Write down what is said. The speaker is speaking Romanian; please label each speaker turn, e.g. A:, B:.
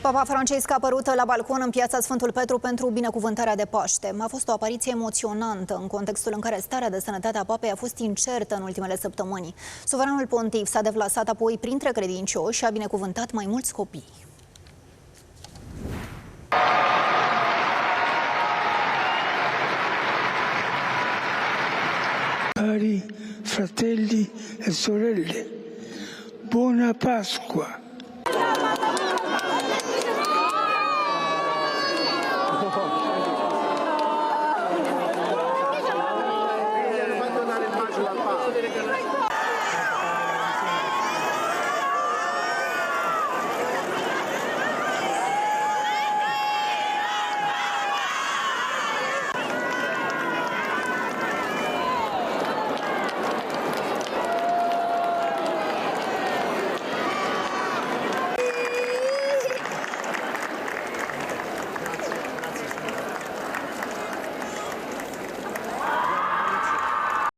A: Papa Francisc a apărut la balcon în piața Sfântul Petru pentru binecuvântarea de Paște. A fost o apariție emoționantă în contextul în care starea de sănătate a papei a fost incertă în ultimele săptămâni. Suveranul pontif s-a deplasat apoi printre credincioși și a binecuvântat mai mulți copii.
B: Cari fratelli e sorelle, buona Pasqua!